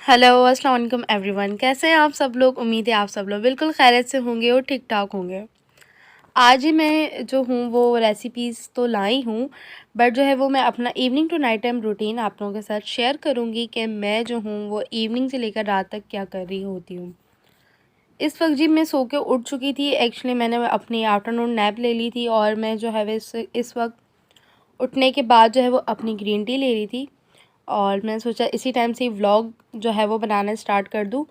Hello अस्सलाम वालेकुम everyone, कैसे हैं आप सब लोग। उम्मीद है आप सब लोग बिल्कुल खैरियत से होंगे और ठीक ठाक होंगे। आज ही मैं जो हूँ वो रेसिपीज़ तो लाई हूँ, बट जो है वो मैं अपना evening to night time routine आप लोगों के साथ शेयर करूँगी कि मैं जो हूँ वो इवनिंग से लेकर रात तक क्या कर रही होती हूँ। इस वक्त जी मैं सो के उठ चुकी थी। एक्चुअली मैंने अपनी आफ्टरनून नैप ले ली थी और मैं जो है वो इस वक्त उठने के बाद जो है वो अपनी ग्रीन टी ले रही थी और मैंने सोचा इसी टाइम से ही व्लॉग जो है वो बनाना स्टार्ट कर दूँ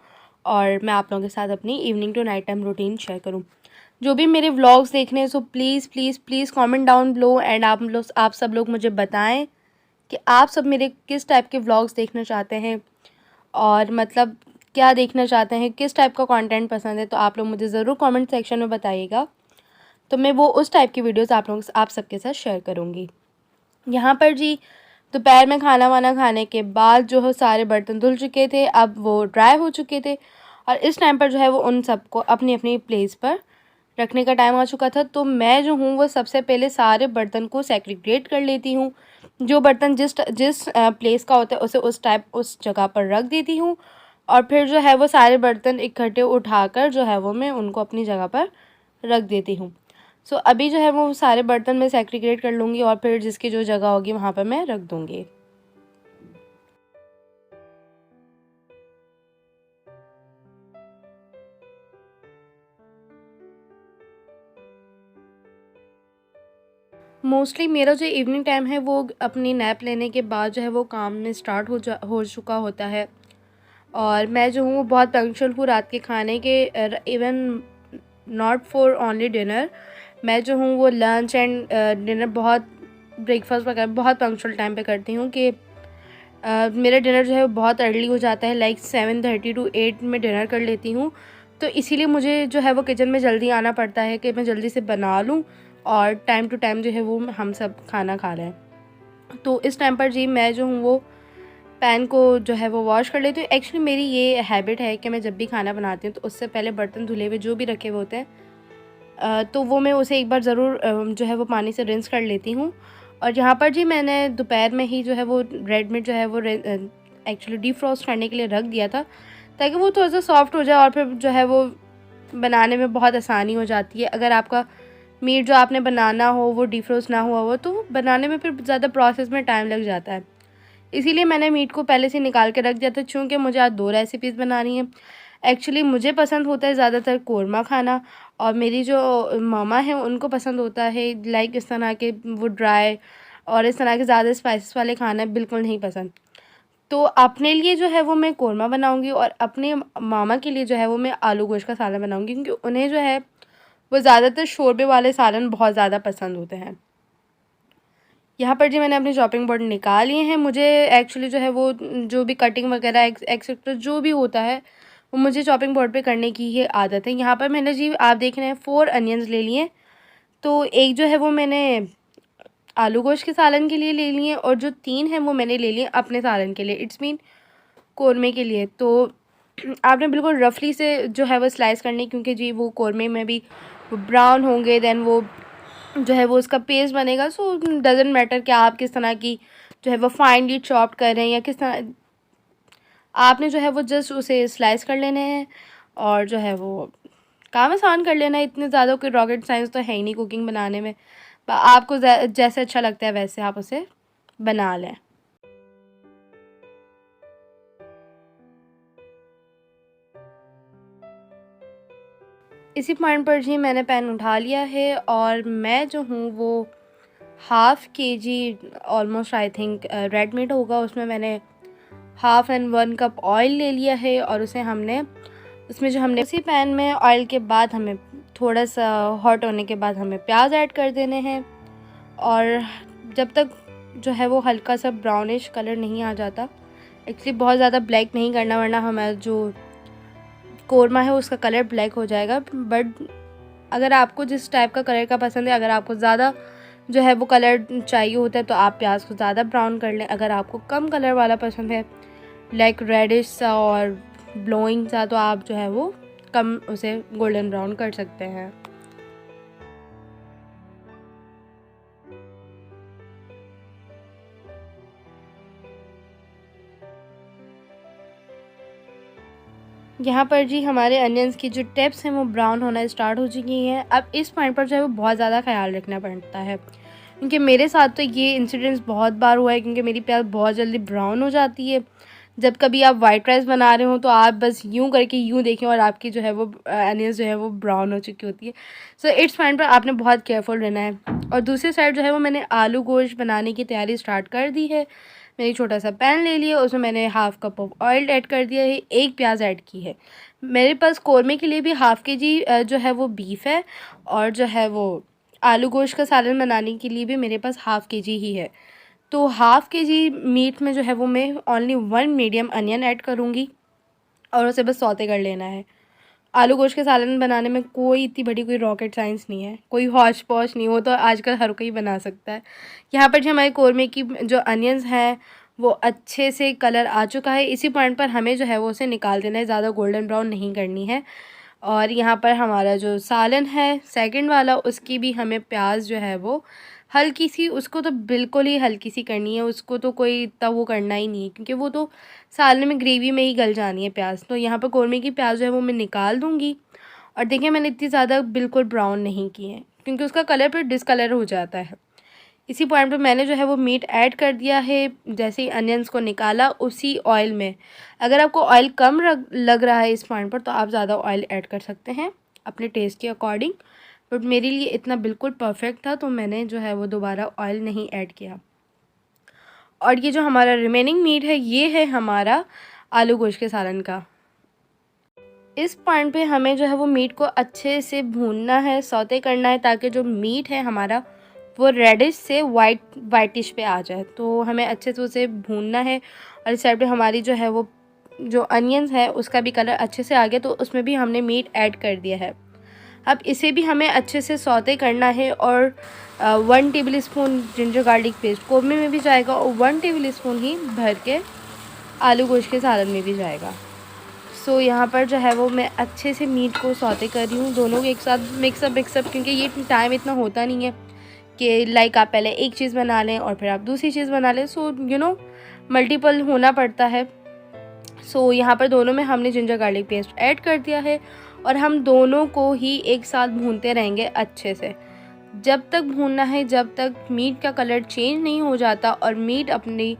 और मैं आप लोगों के साथ अपनी evening to night time routine share करूँ। जो भी मेरे व्लॉग्स देखने हैं so please please please comment down below and आप सब लोग मुझे बताएं कि आप सब मेरे किस टाइप के व्लॉग्स देखना चाहते हैं और मतलब क्या देखना चाहते हैं, किस टाइप का कंटेंट पसंद है। तो आप लोग मुझे ज़रूर कमेंट सेक्शन में बताइएगा, तो मैं वो उस टाइप की वीडियोस आप सबके साथ शेयर करूँगी। यहाँ पर जी दोपहर में खाना वाना खाने के बाद जो है सारे बर्तन धुल चुके थे, अब वो ड्राई हो चुके थे और इस टाइम पर जो है वो उन सबको अपनी अपनी प्लेस पर रखने का टाइम आ चुका था। तो मैं जो हूँ वो सबसे पहले सारे बर्तन को सेग्रीगेट कर लेती हूँ। जो बर्तन जिस जिस प्लेस का होता है उसे उस जगह पर रख देती हूँ और फिर जो है वो सारे बर्तन इकट्ठे उठाकर जो है वो मैं उनको अपनी जगह पर रख देती हूँ। अभी जो है वो सारे बर्तन मैं सेग्रीगेट कर लूँगी और फिर जिसकी जो जगह होगी वहाँ पर मैं रख दूँगी। मोस्टली मेरा जो इवनिंग टाइम है वो अपनी नैप लेने के बाद जो है वो काम में स्टार्ट हो चुका होता है और मैं जो हूँ वो बहुत पंक्चुअल हूँ रात के खाने के। Even not for only dinner, मैं जो हूँ वो लंच एंड डिनर बहुत ब्रेकफास्ट वगैरह बहुत पंक्चुअल टाइम पे करती हूँ कि मेरा डिनर जो है वो बहुत अर्ली हो जाता है, लाइक 7:30 to 8 में डिनर कर लेती हूँ। तो इसीलिए मुझे जो है वो किचन में जल्दी आना पड़ता है कि मैं जल्दी से बना लूँ और टाइम टू टाइम जो है वो हम सब खाना खा लें। तो इस टाइम पर जी मैं जो हूँ वो पैन को जो है वो वॉश कर लेती हूँ। एक्चुअली मेरी ये हैबिट है कि मैं जब भी खाना बनाती हूँ तो उससे पहले बर्तन धुले हुए जो भी रखे हुए होते हैं तो वो मैं उसे एक बार ज़रूर जो है वो पानी से रिंस कर लेती हूँ। और यहाँ पर जी मैंने दोपहर में ही जो है वो रेड मीट जो है वो एक्चुअली डीफ्रॉस्ट करने के लिए रख दिया था ताकि वो थोड़ा सा सॉफ्ट हो जाए और फिर जो है वो बनाने में बहुत आसानी हो जाती है। अगर आपका मीट जो आपने बनाना हो वो डीफ्रोस्ट ना हुआ हो तो बनाने में फिर ज़्यादा प्रोसेस में टाइम लग जाता है। इसीलिए मैंने मीट को पहले से निकाल के रख दिया था, चूँकि मुझे आज 2 रेसिपीज़ बनानी है। एक्चुअली मुझे पसंद होता है ज़्यादातर कोरमा खाना और मेरी जो मामा हैं उनको पसंद होता है लाइक इस तरह के वो ड्राई और इस तरह के ज़्यादा स्पाइसेस वाले खाना बिल्कुल नहीं पसंद। तो अपने लिए जो है वो मैं कोरमा बनाऊँगी और अपने मामा के लिए जो है वो मैं आलू गोश्त का सालन बनाऊँगी, क्योंकि उन्हें जो है वो ज़्यादातर शोरबे वाले सालन बहुत ज़्यादा पसंद होते हैं। यहाँ पर जी मैंने अपने चॉपिंग बोर्ड निकाल लिए हैं। मुझे एक्चुअली जो है वो जो भी कटिंग वगैरह एक्सेट्रा जो भी होता है वो मुझे चॉपिंग बोर्ड पे करने की ही आदत है। यहाँ पर मैंने जी आप देख रहे हैं 4 अनियंस ले लिए। तो एक जो है वो मैंने आलू गोश्त के सालन के लिए ले लिए और जो 3 हैं वो मैंने ले लिए अपने सालन के लिए, इट्स मीन कौरमे के लिए। तो आपने बिल्कुल रफली से जो है वो स्लाइस करनी, क्योंकि जी वो कौरमे में भी वो ब्राउन होंगे, देन वो जो है वो उसका पेस्ट बनेगा। सो डजेंट मैटर कि आप किस तरह की जो है वो फाइनली चॉप्ड कर रहे हैं या किस तरह, आपने जो है वो जस्ट उसे स्लाइस कर लेने हैं और जो है वो काम आसान कर लेना है। इतने ज़्यादा कोई रॉकेट साइंस तो है ही नहीं कुकिंग बनाने में। आपको जैसे अच्छा लगता है वैसे आप उसे बना लें। इसी पॉइंट पर जी मैंने पैन उठा लिया है और मैं जो हूँ वो half KG almost I think red meat होगा, उसमें मैंने हाफ़ एंड 1 कप ऑयल ले लिया है और उसे हमने उसमें जो हमने उसी पैन में ऑयल के बाद हमें थोड़ा सा हॉट होने के बाद हमें प्याज ऐड कर देने हैं और जब तक जो है वो हल्का सा ब्राउनिश कलर नहीं आ जाता, एक्चुअली बहुत ज़्यादा ब्लैक नहीं करना वरना हमारा जो कोरमा है उसका कलर ब्लैक हो जाएगा। बट अगर आपको जिस टाइप का कलर का पसंद है, अगर आपको ज़्यादा जो है वो कलर चाहिए होता है तो आप प्याज को ज़्यादा ब्राउन कर लें। अगर आपको कम कलर वाला पसंद है लाइक रेडिश सा और ब्लोइंग सा, तो आप जो है वो कम उसे गोल्डन ब्राउन कर सकते हैं। यहाँ पर जी हमारे अनियंस की जो टिप्स हैं वो ब्राउन होना स्टार्ट हो चुकी हैं। अब इस पॉइंट पर जो है वो बहुत ज़्यादा ख्याल रखना पड़ता है, क्योंकि मेरे साथ तो ये इंसिडेंट्स बहुत बार हुआ है, क्योंकि मेरी प्याज बहुत जल्दी ब्राउन हो जाती है। जब कभी आप वाइट राइस बना रहे हो तो आप बस यूँ करके यूँ देखें और आपकी जो है वो अनियंस जो है वो ब्राउन हो चुकी होती है। सो इट्स पॉइंट पर आपने बहुत केयरफुल रहना है। और दूसरी साइड जो है वो मैंने आलू गोश्त बनाने की तैयारी स्टार्ट कर दी है। मैंने एक छोटा सा पैन ले लिया, उसमें मैंने half cup of oil add कर दिया है, एक प्याज ऐड की है। मेरे पास कौरमे के लिए भी हाफ़ केजी जो है वो बीफ है, और जो है वो आलू गोश्त का सालन बनाने के लिए भी मेरे पास हाफ़ केजी ही है। तो हाफ़ केजी मीट में जो है वो मैं ओनली 1 मीडियम अनियन ऐड करूँगी और उसे बस सौते कर लेना है। आलू गोश्त के सालन बनाने में कोई इतनी बड़ी कोई रॉकेट साइंस नहीं है, कोई हौच पौच नहीं, वो तो आजकल हर कोई बना सकता है। यहाँ पर जो हमारे कौरमे की जो अनियंस हैं वो अच्छे से कलर आ चुका है। इसी पॉइंट पर हमें जो है वो उसे निकाल देना है, ज़्यादा गोल्डन ब्राउन नहीं करनी है। और यहाँ पर हमारा जो सालन है सेकंड वाला, उसकी भी हमें प्याज जो है वो हल्की सी, उसको तो बिल्कुल ही हल्की सी करनी है, उसको तो कोई इतना वो करना ही नहीं है, क्योंकि वो तो सालन में ग्रेवी में ही गल जानी है प्याज। तो यहाँ पर कौरमे की प्याज जो है वो मैं निकाल दूँगी। और देखिए मैंने इतनी ज़्यादा बिल्कुल ब्राउन नहीं की है, क्योंकि उसका कलर फिर डिसकलर हो जाता है। इसी पॉइंट पे मैंने जो है वो मीट ऐड कर दिया है। जैसे ही अनियंस को निकाला उसी ऑयल में, अगर आपको ऑयल कम लग रहा है इस पॉइंट पर तो आप ज़्यादा ऑयल ऐड कर सकते हैं अपने टेस्ट के अकॉर्डिंग, बट मेरे लिए इतना बिल्कुल परफेक्ट था तो मैंने जो है वो दोबारा ऑयल नहीं ऐड किया। और ये जो हमारा रिमेनिंग मीट है ये है हमारा आलू गोश्त के सालन का। इस पॉइंट पे हमें जो है वो मीट को अच्छे से भूनना है, सौते करना है, ताकि जो मीट है हमारा वो रेडिश से वाइटिश पे आ जाए। तो हमें अच्छे से उसे भूनना है। और इस साइड पे हमारी जो है वो जो अनियंस है उसका भी कलर अच्छे से आ गया, तो उसमें भी हमने मीट ऐड कर दिया है। अब इसे भी हमें अच्छे से सौते करना है। और 1 tablespoon ginger garlic paste कौरमे में भी जाएगा और 1 टेबल स्पून ही भर के आलू गोश्त के सालन में भी जाएगा। सो यहाँ पर जो है वो मैं अच्छे से मीट को सौते कर रही हूँ, दोनों एक साथ मिक्सअप, क्योंकि ये टाइम इतना होता नहीं है कि लाइक आप पहले एक चीज़ बना लें और फिर आप दूसरी चीज़ बना लें। सो मल्टीपल होना पड़ता है। सो यहाँ पर दोनों में हमने जिंजर गार्लिक पेस्ट ऐड कर दिया है और हम दोनों को ही एक साथ भूनते रहेंगे अच्छे से, जब तक भूनना है जब तक मीट का कलर चेंज नहीं हो जाता और मीट अपनी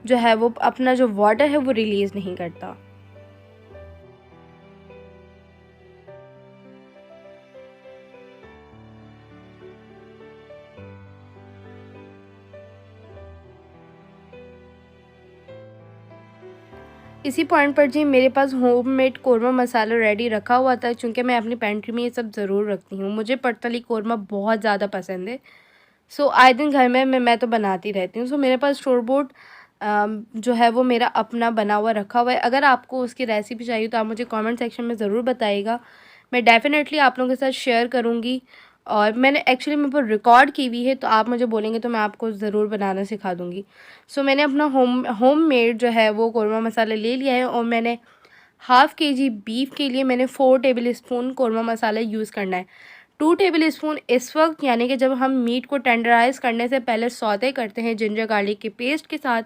जो है वो अपना जो वाटर है वो रिलीज़ नहीं करता। इसी पॉइंट पर जी मेरे पास होममेड कौरमा मसाला रेडी रखा हुआ था, क्योंकि मैं अपनी पेंट्री में ये सब ज़रूर रखती हूँ। मुझे पर्सनली कौरमा बहुत ज़्यादा पसंद है। सो आए दिन घर में मैं तो बनाती रहती हूँ। सो मेरे पास स्टोर बोर्ड जो है वो मेरा अपना बना हुआ रखा हुआ है। अगर आपको उसकी रेसिपी चाहिए तो आप मुझे कमेंट सेक्शन में ज़रूर बताइएगा, मैं डेफ़िनेटली आप लोगों के साथ शेयर करूँगी। और मैंने एक्चुअली मेरे पर रिकॉर्ड की हुई है, तो आप मुझे बोलेंगे तो मैं आपको ज़रूर बनाना सिखा दूँगी। सो मैंने अपना होममेड जो है वो कौरमा मसाला ले लिया है और मैंने हाफ़ केजी बीफ के लिए मैंने 4 टेबल स्पून कौरमा मसाला यूज़ करना है। 2 टेबल स्पून इस वक्त, यानी कि जब हम मीट को टेंडराइज़ करने से पहले सौते करते हैं जिंजर गार्लिक के पेस्ट के साथ,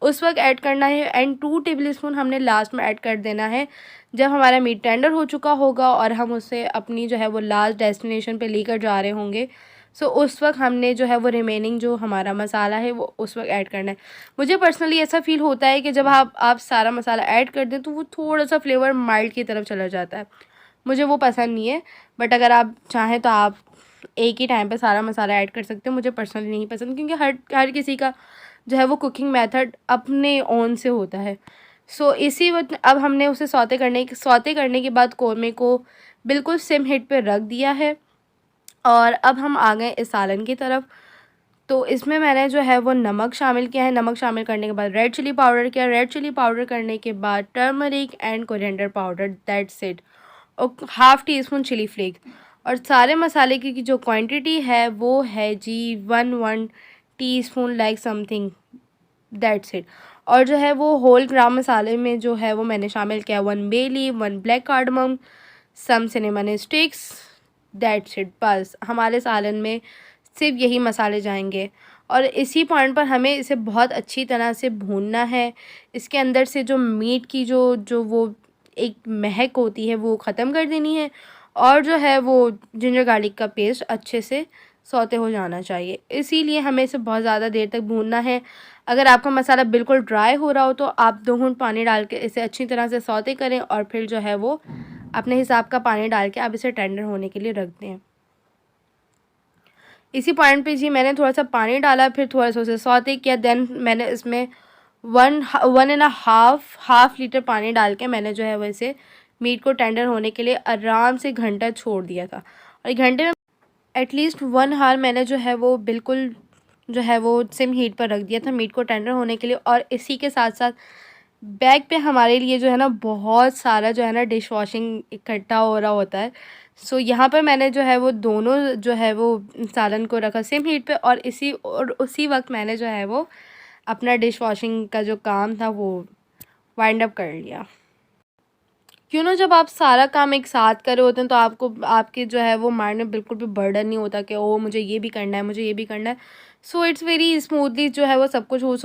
उस वक्त ऐड करना है। एंड 2 टेबल स्पून हमने लास्ट में ऐड कर देना है जब हमारा मीट टेंडर हो चुका होगा और हम उसे अपनी जो है वो लास्ट डेस्टिनेशन पे लेकर जा रहे होंगे। सो उस वक्त हमने जो है वो रिमेनिंग जो हमारा मसाला है वो उस वक्त ऐड करना है। मुझे पर्सनली ऐसा फ़ील होता है कि जब आप सारा मसाला ऐड कर दें तो वो थोड़ा सा फ्लेवर माइल्ड की तरफ चला जाता है, मुझे वो पसंद नहीं है। बट अगर आप चाहें तो आप एक ही टाइम पे सारा मसाला ऐड कर सकते हो। मुझे पर्सनली नहीं पसंद, क्योंकि हर किसी का जो है वो कुकिंग मेथड अपने ओन से होता है। सो इसी वक्त अब हमने उसे सौते करने के बाद कौरमे को बिल्कुल सिम हीट पे रख दिया है। और अब हम आ गए इस सालन की तरफ। तो इसमें मैंने जो है वो नमक शामिल किया है। नमक शामिल करने के बाद रेड चिली पाउडर किया। रेड चिली पाउडर करने के बाद turmeric and coriander powder, that's it. और half teaspoon chilli flakes. और सारे मसाले की जो क्वांटिटी है वो है जी 1 teaspoon like something, that's it. और जो है वो होल ग्राम मसाले में जो है वो मैंने शामिल किया 1 bay leaf, 1 black cardamom, some cinnamon sticks, that's it. बस हमारे सालन में सिर्फ यही मसाले जाएंगे। और इसी पॉइंट पर हमें इसे बहुत अच्छी तरह से भूनना है। इसके अंदर से जो मीट की जो वो एक महक होती है वो ख़त्म कर देनी है, और जो है वो जिंजर गार्लिक का पेस्ट अच्छे से सौते हो जाना चाहिए। इसीलिए हमें इसे बहुत ज़्यादा देर तक भूनना है। अगर आपका मसाला बिल्कुल ड्राई हो रहा हो तो आप 2 घूंट पानी डाल के इसे अच्छी तरह से सौते करें, और फिर जो है वो अपने हिसाब का पानी डाल के आप इसे टेंडर होने के लिए रख दें। इसी पॉइंट पे जी मैंने थोड़ा सा पानी डाला, फिर थोड़ा सा उसे सौते किया। देन मैंने इसमें 1.5 लीटर पानी डाल के मैंने जो है वो इसे मीट को टेंडर होने के लिए आराम से घंटा छोड़ दिया था। और एक घंटे में एटलीस्ट 1 आवर मैंने जो है वो बिल्कुल जो है वो सिम हीट पर रख दिया था मीट को टेंडर होने के लिए। और इसी के साथ साथ बैग पे हमारे लिए जो है ना बहुत सारा जो है ना डिश वॉशिंग इकट्ठा हो रहा होता है। सो यहाँ पर मैंने जो है वो दोनों जो है वो सालन को रखा सिम हीट पे, और उसी वक्त मैंने जो है वो अपना डिश वॉशिंग का जो काम था वो वाइंड अप कर लिया। क्यों ना, जब आप सारा काम एक साथ कर रहे होते हैं तो आपको आपके जो है वो माइंड में बिल्कुल भी बर्डन नहीं होता कि ओ मुझे ये भी करना है, मुझे ये भी करना है। सो इट्स वेरी स्मूथली जो है वो सब कुछ हो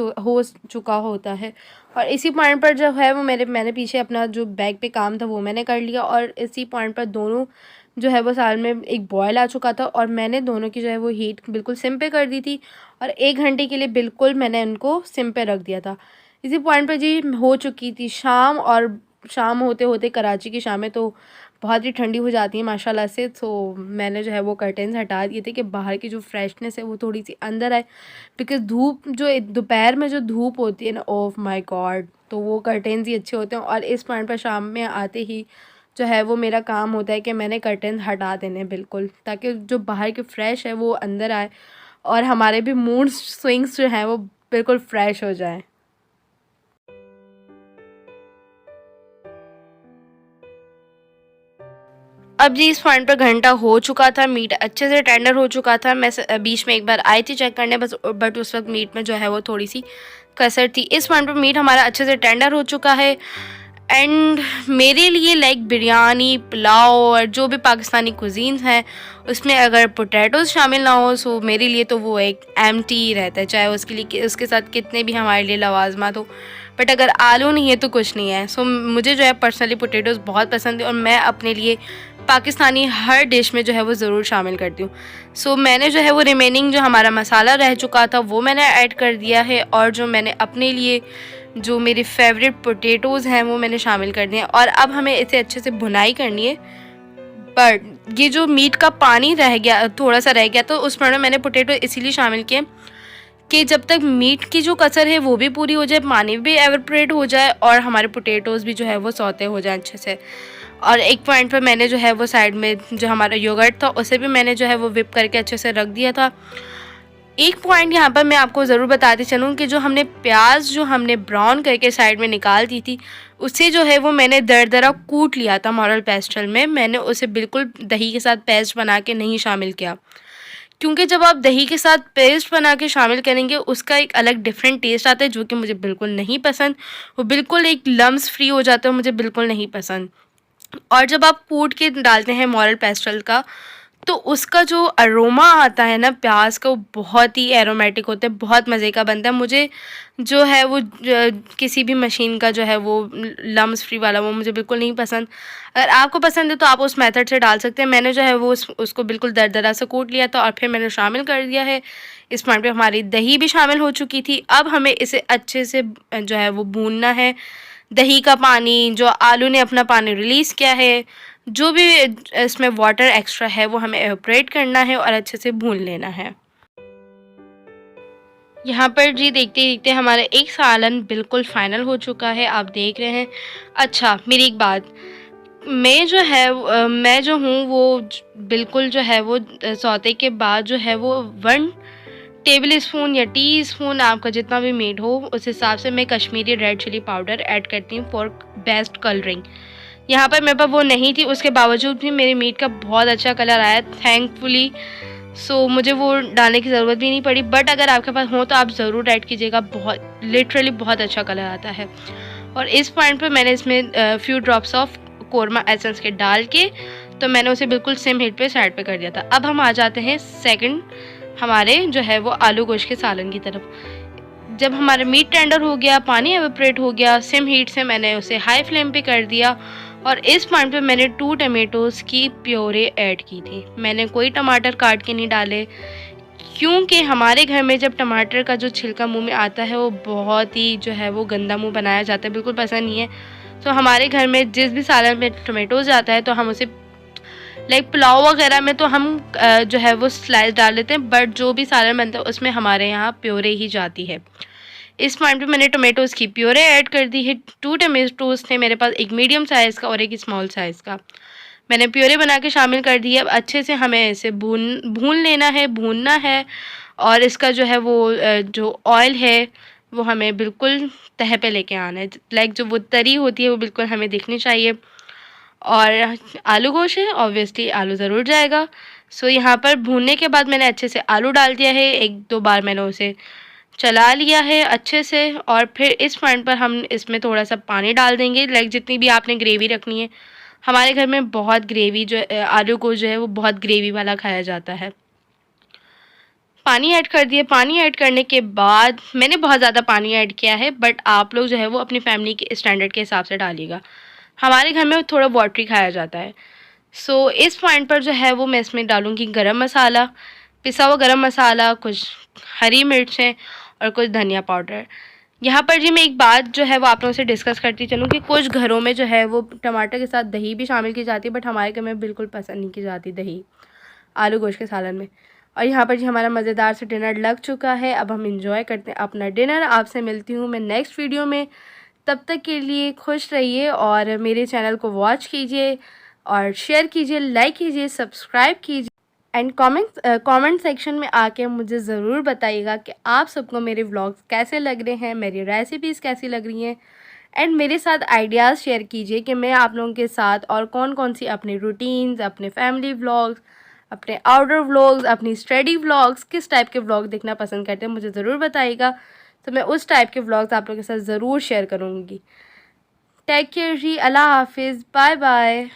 चुका होता है। और इसी पॉइंट पर जो है वो मैंने पीछे अपना जो बैग पे काम था वो मैंने कर लिया, और इसी पॉइंट पर दोनों जो है वो साल में एक बॉयल आ चुका था, और मैंने दोनों की जो है वो हीट बिल्कुल सिम पे कर दी थी, और 1 घंटे के लिए बिल्कुल मैंने उनको सिम पे रख दिया था। इसी पॉइंट पर जी हो चुकी थी शाम, और शाम होते होते कराची की शामें तो बहुत ही ठंडी हो जाती हैं माशाल्लाह से। तो मैंने जो है वो कर्टेन्स हटा दिए थे कि बाहर की जो फ्रेशनेस है वो थोड़ी सी अंदर आए, बिकॉज़ धूप जो दोपहर में जो धूप होती है ना, ओह माय गॉड, तो वो कर्टेन्स ही अच्छे होते हैं। और इस पॉइंट पर शाम में आते ही जो है वो मेरा काम होता है कि मैंने कर्टेन्स हटा देने बिल्कुल, ताकि जो बाहर के फ्रेश है वो अंदर आए, और हमारे भी मूड स्विंग्स जो हैं वो बिल्कुल फ्रेश हो जाए। अब जी इस पॉइंट पर घंटा हो चुका था, मीट अच्छे से टेंडर हो चुका था। मैं बीच में एक बार आई थी चेक करने बस, बट उस वक्त मीट में जो है वो थोड़ी सी कसर थी। इस पॉइंट पर मीट हमारा अच्छे से टेंडर हो चुका है। एंड मेरे लिए लाइक बिरयानी, पुलाव और जो भी पाकिस्तानी कुजीन्स हैं उसमें अगर पोटैटोज़ शामिल ना हो सो मेरे लिए तो वो एक एम्प्टी रहता है, चाहे उसके लिए उसके साथ कितने भी हमारे लिए लवाजमात हो। बट अगर आलू नहीं है तो कुछ नहीं है। सो मुझे जो है पर्सनली पोटैटोज़ बहुत पसंद है, और मैं अपने लिए पाकिस्तानी हर डिश में जो है वो ज़रूर शामिल करती हूँ। सो मैंने जो है वो रिमेनिंग जो हमारा मसाला रह चुका था वो मैंने ऐड कर दिया है, और जो मैंने अपने लिए जो मेरे फेवरेट पोटैटोज़ हैं वो मैंने शामिल कर दिए हैं। और अब हमें इसे अच्छे से भुनाई करनी है। बट ये जो मीट का पानी रह गया, थोड़ा सा रह गया, तो उस पर मैंने पोटैटो इसीलिए शामिल किए कि जब तक मीट की जो कसर है वो भी पूरी हो जाए, पानी भी एवरप्रेट हो जाए, और हमारे पोटैटोज़ भी जो है वो सौते हो जाए अच्छे से। और एक पॉइंट पर मैंने जो है वो साइड में जो हमारा योगर्ट था उसे भी मैंने जो है वो विप करके अच्छे से रख दिया था। एक पॉइंट यहाँ पर मैं आपको ज़रूर बताती चलूँ कि जो हमने प्याज जो हमने ब्राउन करके साइड में निकाल दी थी उसे जो है वो मैंने दरदरा कूट लिया था मॉरल पेस्टल में। मैंने उसे बिल्कुल दही के साथ पेस्ट बना के नहीं शामिल किया, क्योंकि जब आप दही के साथ पेस्ट बना के शामिल करेंगे उसका एक अलग डिफरेंट टेस्ट आता है जो कि मुझे बिल्कुल नहीं पसंद। वो बिल्कुल एक लम्स फ्री हो जाता है, मुझे बिल्कुल नहीं पसंद। और जब आप कूट के डालते हैं मॉरल पेस्टल का तो उसका जो अरोमा आता है ना प्याज का, वो बहुत ही एरोमेटिक होता है, बहुत मज़े का बनता है। मुझे जो है वो किसी भी मशीन का जो है वो लम्स फ्री वाला वो मुझे बिल्कुल नहीं पसंद। अगर आपको पसंद है तो आप उस मेथड से डाल सकते हैं। मैंने जो है वो उसको बिल्कुल दरदरा से कूट लिया था और फिर मैंने शामिल कर दिया है। इस पॉइंट पे हमारी दही भी शामिल हो चुकी थी। अब हमें इसे अच्छे से जो है वो भूनना है। दही का पानी, जो आलू ने अपना पानी रिलीज़ किया है, जो भी इसमें वाटर एक्स्ट्रा है वो हमें एवपोरेट करना है और अच्छे से भून लेना है। यहाँ पर जी देखते देखते हमारा एक सालन बिल्कुल फाइनल हो चुका है, आप देख रहे हैं। अच्छा मेरी एक बात, मैं जो है मैं जो हूँ वो बिल्कुल जो है वो सौते के बाद जो है वो 1 टेबल स्पून या टी स्पून आपका जितना भी मीट हो उस हिसाब से मैं Kashmiri red chilli powder add करती हूँ फॉर बेस्ट कलरिंग। यहाँ पर मेरे पास वो नहीं थी, उसके बावजूद भी मेरे मीट का बहुत अच्छा कलर आया थैंकफुली। सो मुझे वो डालने की ज़रूरत भी नहीं पड़ी। बट अगर आपके पास हो तो आप ज़रूर ऐड कीजिएगा, बहुत लिटरली बहुत अच्छा कलर आता है। और इस पॉइंट पे मैंने इसमें few drops of korma essence के डाल के तो मैंने उसे बिल्कुल सेम हीट पे साइड पे कर दिया था। अब हम आ जाते हैं सेकंड हमारे जो है वो आलू गोश्त के सालन की तरफ। जब हमारा मीट टेंडर हो गया, पानी एवेपोरेट हो गया, सिम हीट से मैंने उसे हाई फ्लेम पे कर दिया और इस पॉइंट पे मैंने 2 टमेटोज़ की प्योरे ऐड की थी। मैंने कोई टमाटर काट के नहीं डाले, क्योंकि हमारे घर में जब टमाटर का जो छिलका मुंह में आता है वो बहुत ही जो है वो गंदा मुंह बनाया जाता है, बिल्कुल पसंद नहीं है। तो हमारे घर में जिस भी सालन में टमेटोज़ जाता है तो हम उसे लाइक पुलाव वगैरह में तो हम जो है वो स्लाइस डाल लेते हैं, बट जो भी सालन बनता है उसमें हमारे यहाँ प्योरे ही जाती है। इस पॉइंट पे मैंने टोमेटोज़ की प्योरे ऐड कर दी है। 2 टमेटोज़ थे मेरे पास, एक मीडियम साइज़ का और एक स्मॉल साइज़ का। मैंने प्योरे बना के शामिल कर दिया। अब अच्छे से हमें इसे भून लेना है, भूनना है और इसका जो है वो जो ऑयल है वो हमें बिल्कुल तह पे लेके आना है। लाइक जो वो तरी होती है वो बिल्कुल हमें दिखनी चाहिए। और आलू गोश्त है, ऑब्वियसली आलू ज़रूर जाएगा। सो यहाँ पर भूनने के बाद मैंने अच्छे से आलू डाल दिया है, 1-2 बार मैंने उसे चला लिया है अच्छे से। और फिर इस पॉइंट पर हम इसमें थोड़ा सा पानी डाल देंगे, लाइक जितनी भी आपने ग्रेवी रखनी है। हमारे घर में बहुत ग्रेवी जो आलू को जो है वो बहुत ग्रेवी वाला खाया जाता है। पानी ऐड कर दिए। पानी ऐड करने के बाद मैंने बहुत ज़्यादा पानी ऐड किया है, बट आप लोग जो है वो अपनी फैमिली के स्टैंडर्ड के हिसाब से डालिएगा। हमारे घर में थोड़ा वाटरी खाया जाता है। सो इस पॉइंट पर जो है वो मैं इसमें डालूँगी गरम मसाला, पिसा हुआ गरम मसाला, कुछ हरी मिर्चें और कुछ धनिया पाउडर। यहाँ पर जी मैं एक बात जो है वो आप लोगों से डिस्कस करती चलूँ कि कुछ घरों में जो है वो टमाटर के साथ दही भी शामिल की जाती है, बट हमारे घर में बिल्कुल पसंद नहीं की जाती दही आलू गोश्त के सालन में। और यहाँ पर जी हमारा मज़ेदार से डिनर लग चुका है। अब हम इंजॉय करते हैं अपना डिनर। आपसे मिलती हूँ मैं नेक्स्ट वीडियो में। तब तक के लिए खुश रहिए और मेरे चैनल को वॉच कीजिए और शेयर कीजिए, लाइक कीजिए, सब्सक्राइब कीजिए एंड कमेंट सेक्शन में आके मुझे ज़रूर बताइएगा कि आप सबको मेरे व्लॉग्स कैसे लग रहे हैं, मेरी रेसिपीज़ कैसी लग रही हैं एंड मेरे साथ आइडियाज़ शेयर कीजिए कि मैं आप लोगों के साथ और कौन कौन सी अपने रूटीन्स, अपने फैमिली व्लॉग्स, अपने आउटडोर व्लॉग्स, अपनी स्टडी व्लॉग्स, किस टाइप के व्लॉग देखना पसंद करते हैं मुझे ज़रूर बताइएगा। तो मैं उस टाइप के व्लॉग्स आप लोगों के साथ ज़रूर शेयर करूँगी। टेक केयर जी, अल्लाह हाफिज़, बाय बाय।